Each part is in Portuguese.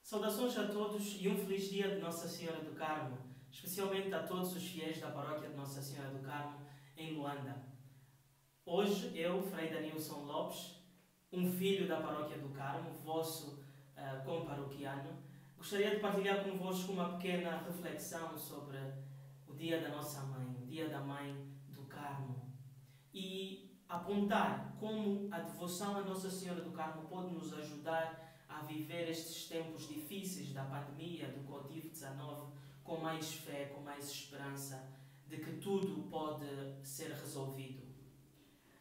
Saudações a todos e um feliz dia de Nossa Senhora do Carmo, especialmente a todos os fiéis da paróquia de Nossa Senhora do Carmo, em Luanda. Hoje eu, Frei Danilson Lopes, um filho da paróquia do Carmo, vosso comparoquiano, gostaria de partilhar convosco uma pequena reflexão sobre o dia da nossa mãe, o dia da mãe do Carmo, e apontar como a devoção a Nossa Senhora do Carmo pode nos ajudar a viver estes tempos difíceis da pandemia, do Covid-19, com mais fé, com mais esperança de que tudo pode ser resolvido.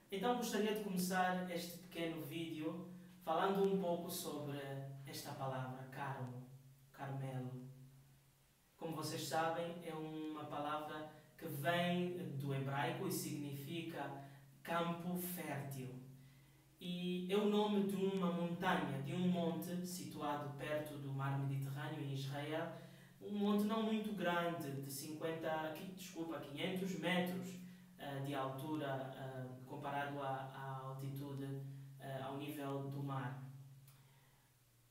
Então gostaria de começar este pequeno vídeo falando um pouco sobre esta palavra, Carmo, Carmelo. Como vocês sabem, é uma palavra que vem do hebraico e significa campo fértil. E é o nome de uma montanha, de um monte situado perto do mar Mediterrâneo, em Israel, um monte não muito grande, de 500 metros de altura, comparado à altitude, ao nível do mar.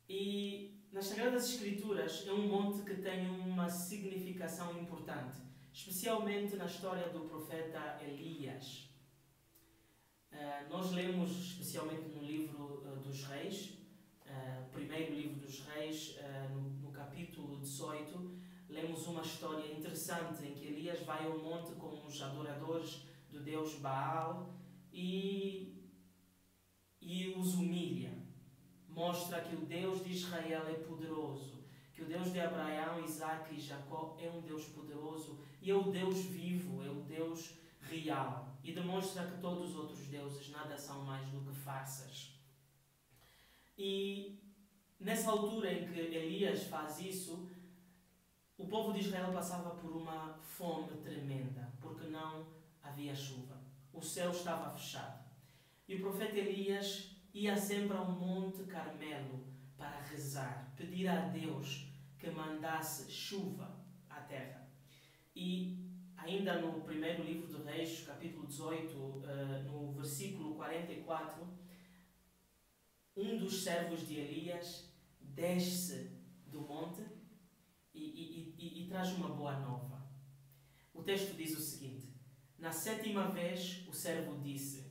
E nas Sagradas Escrituras é um monte que tem uma significação importante, especialmente na história do profeta Elias. Nós lemos, especialmente no livro dos Reis, primeiro livro dos Reis, no capítulo 18, lemos uma história interessante em que Elias vai ao monte com os adoradores do deus Baal e os humilha. Mostra que o Deus de Israel é poderoso, que o Deus de Abraão, Isaac e Jacó é um Deus poderoso e é o Deus vivo, é o Deus real, e demonstra que todos os outros deuses nada são mais do que farsas. E nessa altura em que Elias faz isso, o povo de Israel passava por uma fome tremenda, porque não havia chuva. O céu estava fechado. E o profeta Elias ia sempre ao Monte Carmelo para rezar, pedir a Deus que mandasse chuva à terra. E ainda no primeiro livro de Reis, capítulo 18, no versículo 44, um dos servos de Elias desce do monte e traz uma boa nova. O texto diz o seguinte: na 7ª vez o servo disse: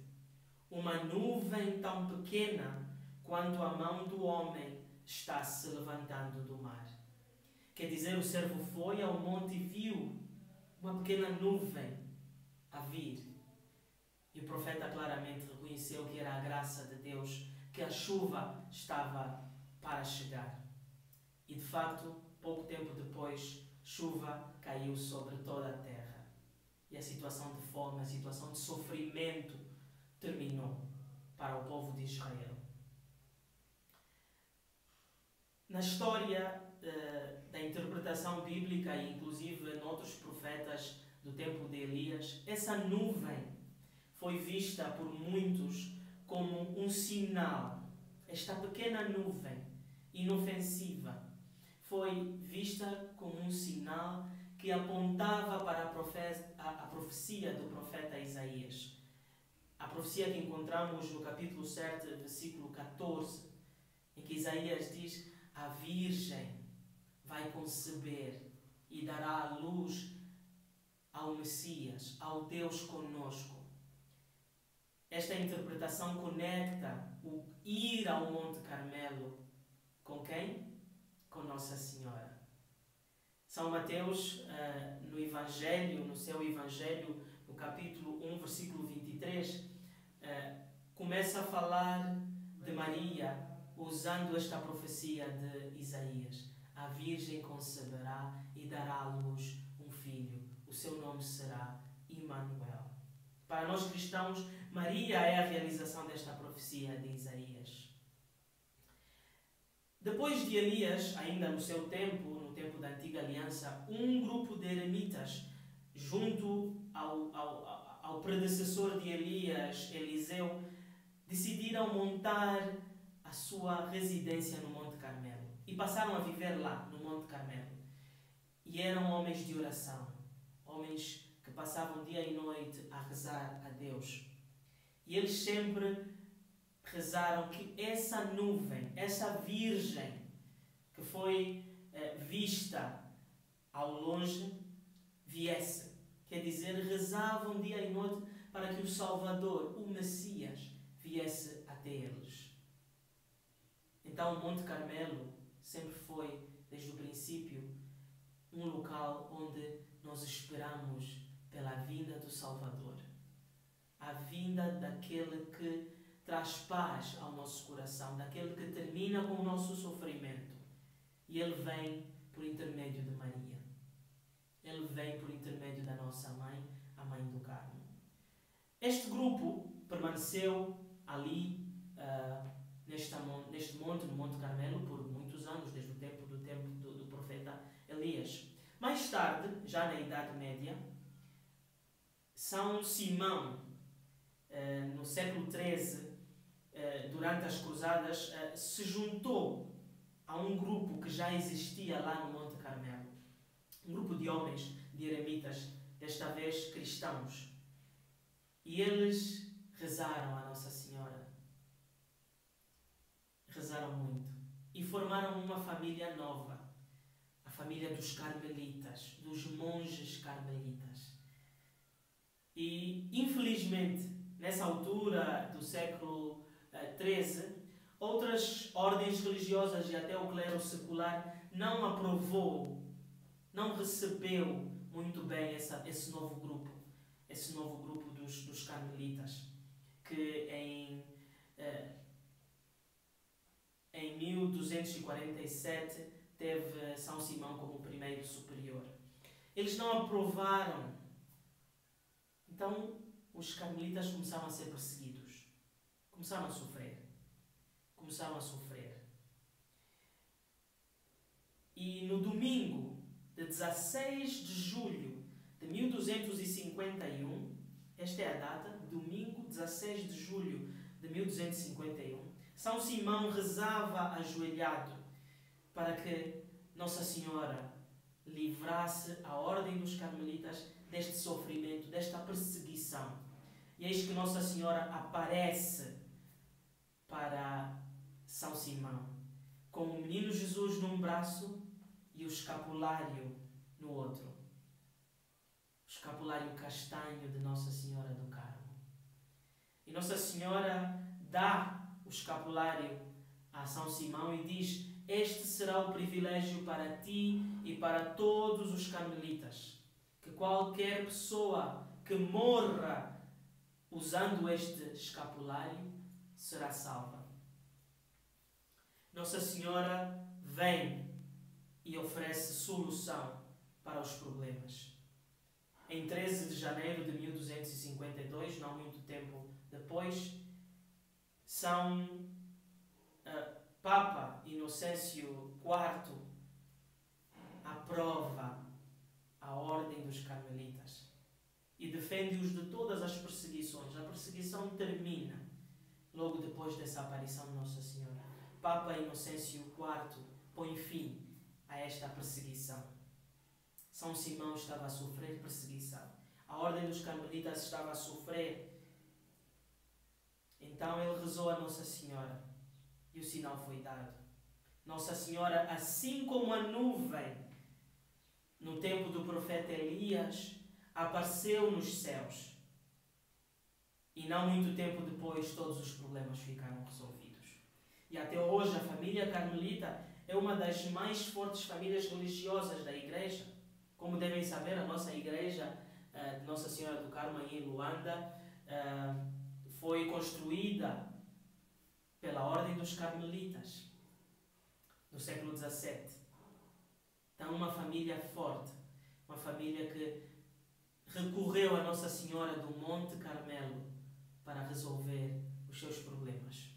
uma nuvem tão pequena quanto a mão do homem está se levantando do mar. Quer dizer, o servo foi ao monte e viu uma pequena nuvem a vir. E o profeta claramente reconheceu que era a graça de Deus, que a chuva estava para chegar. E de facto, pouco tempo depois, chuva caiu sobre toda a terra. E a situação de fome, a situação de sofrimento terminou para o povo de Israel. Na história da interpretação bíblica e inclusive em outros profetas do tempo de Elias, essa nuvem foi vista por muitos como um sinal. Esta pequena nuvem inofensiva foi vista como um sinal que apontava para a profecia do profeta Isaías. A profecia que encontramos no capítulo 7, versículo 14, em que Isaías diz: a Virgem vai conceber e dará à luz ao Messias, ao Deus conosco. Esta interpretação conecta o ir ao Monte Carmelo com quem? Com Nossa Senhora. São Mateus, no Evangelho, no seu Evangelho, no capítulo 1, versículo 23, começa a falar de Maria, usando esta profecia de Isaías. A Virgem conceberá e dará à luz um filho. O seu nome será Emmanuel. Para nós cristãos, Maria é a realização desta profecia de Isaías. Depois de Elias, ainda no seu tempo, no tempo da Antiga Aliança, um grupo de eremitas, junto ao predecessor de Elias, Eliseu, decidiram montar a sua residência no Monte Carmelo e passaram a viver lá, no Monte Carmelo. E eram homens de oração, homens que passavam dia e noite a rezar a Deus. E eles sempre rezaram que essa nuvem, essa Virgem, que foi foi vista ao longe viesse. Quer dizer, rezavam dia e noite para que o Salvador, o Messias, viesse até eles. Então o Monte Carmelo sempre foi, desde o princípio, um local onde nós esperamos pela vinda do Salvador. A vinda daquele que traz paz ao nosso coração, daquele que termina com o nosso sofrimento. E ele vem por intermédio de Maria. Ele vem por intermédio da nossa mãe, a Mãe do Carmo. Este grupo permaneceu ali, neste monte, no Monte Carmelo, por muitos anos, desde o tempo do profeta Elias. Mais tarde, já na Idade Média, São Simão, no século XIII, durante as Cruzadas, se juntou a um grupo que já existia lá no Monte Carmelo. Um grupo de homens, de eremitas, desta vez cristãos. E eles rezaram a Nossa Senhora. Rezaram muito. E formaram uma família nova. A família dos carmelitas, dos monges carmelitas. E, infelizmente, nessa altura do século XIII, outras ordens religiosas e até o clero secular não aprovou, não recebeu muito bem esse novo grupo dos carmelitas, que em 1247 teve São Simão como primeiro superior. Eles não aprovaram. Então, os carmelitas começaram a ser perseguidos. Começaram a sofrer. E no domingo de 16 de julho de 1251, esta é a data, domingo 16 de julho de 1251, São Simão rezava ajoelhado para que Nossa Senhora livrasse a ordem dos carmelitas deste sofrimento, desta perseguição. E eis que Nossa Senhora aparece para São Simão, com o menino Jesus num braço e o escapulário no outro. O escapulário castanho de Nossa Senhora do Carmo. E Nossa Senhora dá o escapulário a São Simão e diz: este será o privilégio para ti e para todos os carmelitas, que qualquer pessoa que morra usando este escapulário será salva. Nossa Senhora vem e oferece solução para os problemas. Em 13 de janeiro de 1252, não muito tempo depois, São Papa Inocêncio IV aprova a ordem dos carmelitas e defende-os de todas as perseguições. A perseguição termina logo depois dessa aparição de Nossa Senhora. Papa Inocêncio IV põe fim a esta perseguição. São Simão estava a sofrer perseguição. A ordem dos carmelitas estava a sofrer. Então ele rezou a Nossa Senhora e o sinal foi dado. Nossa Senhora, assim como a nuvem no tempo do profeta Elias, apareceu nos céus. E não muito tempo depois todos os problemas ficaram resolvidos. E até hoje a família carmelita é uma das mais fortes famílias religiosas da Igreja. Como devem saber, a nossa Igreja de Nossa Senhora do Carmo, aí em Luanda, foi construída pela Ordem dos Carmelitas, no século XVII. Então, uma família forte, uma família que recorreu a Nossa Senhora do Monte Carmelo para resolver os seus problemas.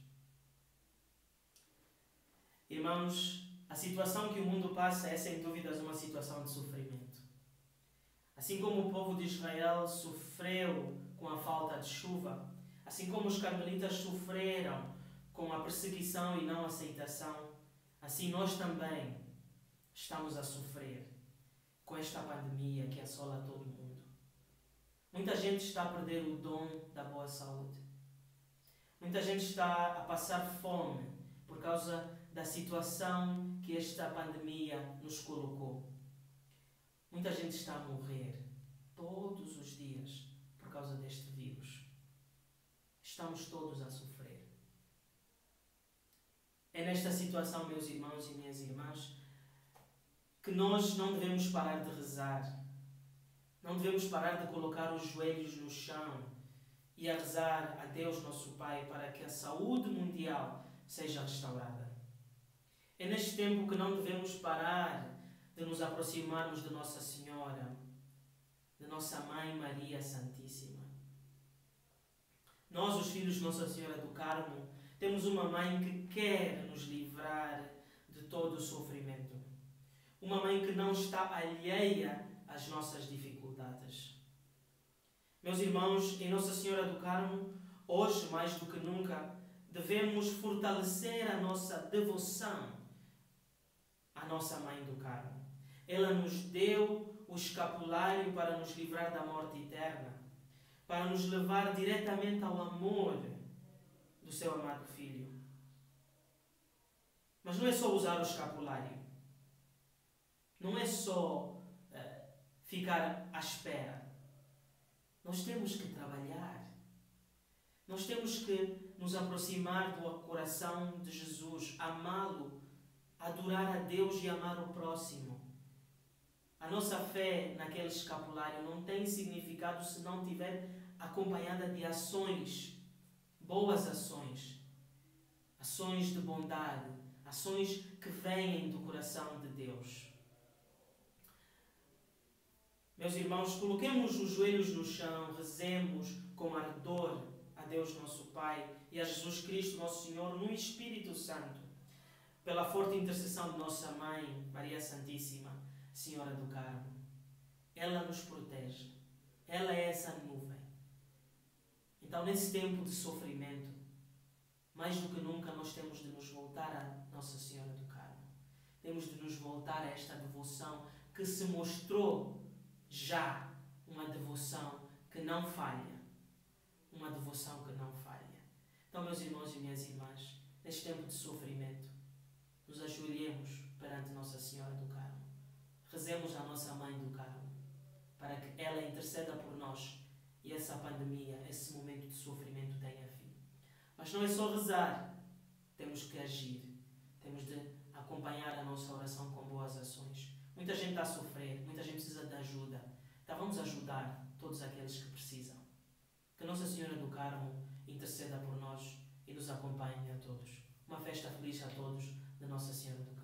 Irmãos, a situação que o mundo passa é sem dúvidas uma situação de sofrimento. Assim como o povo de Israel sofreu com a falta de chuva, assim como os carmelitas sofreram com a perseguição e não aceitação, assim nós também estamos a sofrer com esta pandemia que assola todo o mundo. Muita gente está a perder o dom da boa saúde. Muita gente está a passar fome por causa da situação que esta pandemia nos colocou. Muita gente está a morrer todos os dias por causa deste vírus. Estamos todos a sofrer. É nesta situação, meus irmãos e minhas irmãs, que nós não devemos parar de rezar. Não devemos parar de colocar os joelhos no chão e a rezar a Deus, nosso Pai, para que a saúde mundial seja restaurada. É neste tempo que não devemos parar de nos aproximarmos de Nossa Senhora, de Nossa Mãe Maria Santíssima. Nós, os filhos de Nossa Senhora do Carmo, temos uma mãe que quer nos livrar de todo o sofrimento. Uma mãe que não está alheia às nossas dificuldades. Meus irmãos, em Nossa Senhora do Carmo, hoje mais do que nunca, devemos fortalecer a nossa devoção à nossa Mãe do Carmo. Ela nos deu o escapulário para nos livrar da morte eterna, para nos levar diretamente ao amor do seu amado Filho. Mas não é só usar o escapulário. Não é só ficar à espera. Nós temos que trabalhar. Nós temos que nos aproximar do coração de Jesus, amá-lo, adorar a Deus e amar o próximo. A nossa fé naquele escapulário não tem significado se não estiver acompanhada de ações, boas ações, ações de bondade, ações que vêm do coração de Deus. Meus irmãos, coloquemos os joelhos no chão, rezemos com ardor a Deus nosso Pai e a Jesus Cristo nosso Senhor no Espírito Santo, pela forte intercessão de nossa Mãe, Maria Santíssima, Senhora do Carmo. Ela nos protege. Ela é essa nuvem. Então, nesse tempo de sofrimento, mais do que nunca, nós temos de nos voltar a Nossa Senhora do Carmo. Temos de nos voltar a esta devoção que se mostrou já uma devoção que não falha. Uma devoção que não falha. Então, meus irmãos e minhas irmãs, neste tempo de sofrimento, nos ajoelhemos perante Nossa Senhora do Carmo. Rezemos a nossa Mãe do Carmo, para que ela interceda por nós e essa pandemia, esse momento de sofrimento tenha fim. Mas não é só rezar, temos que agir. Temos de acompanhar a nossa oração com boas ações. Muita gente está a sofrer, muita gente precisa de ajuda. Então vamos ajudar todos aqueles que precisam. Que Nossa Senhora do Carmo interceda por nós e nos acompanhe a todos. Uma festa feliz a todos de Nossa Senhora do Carmo.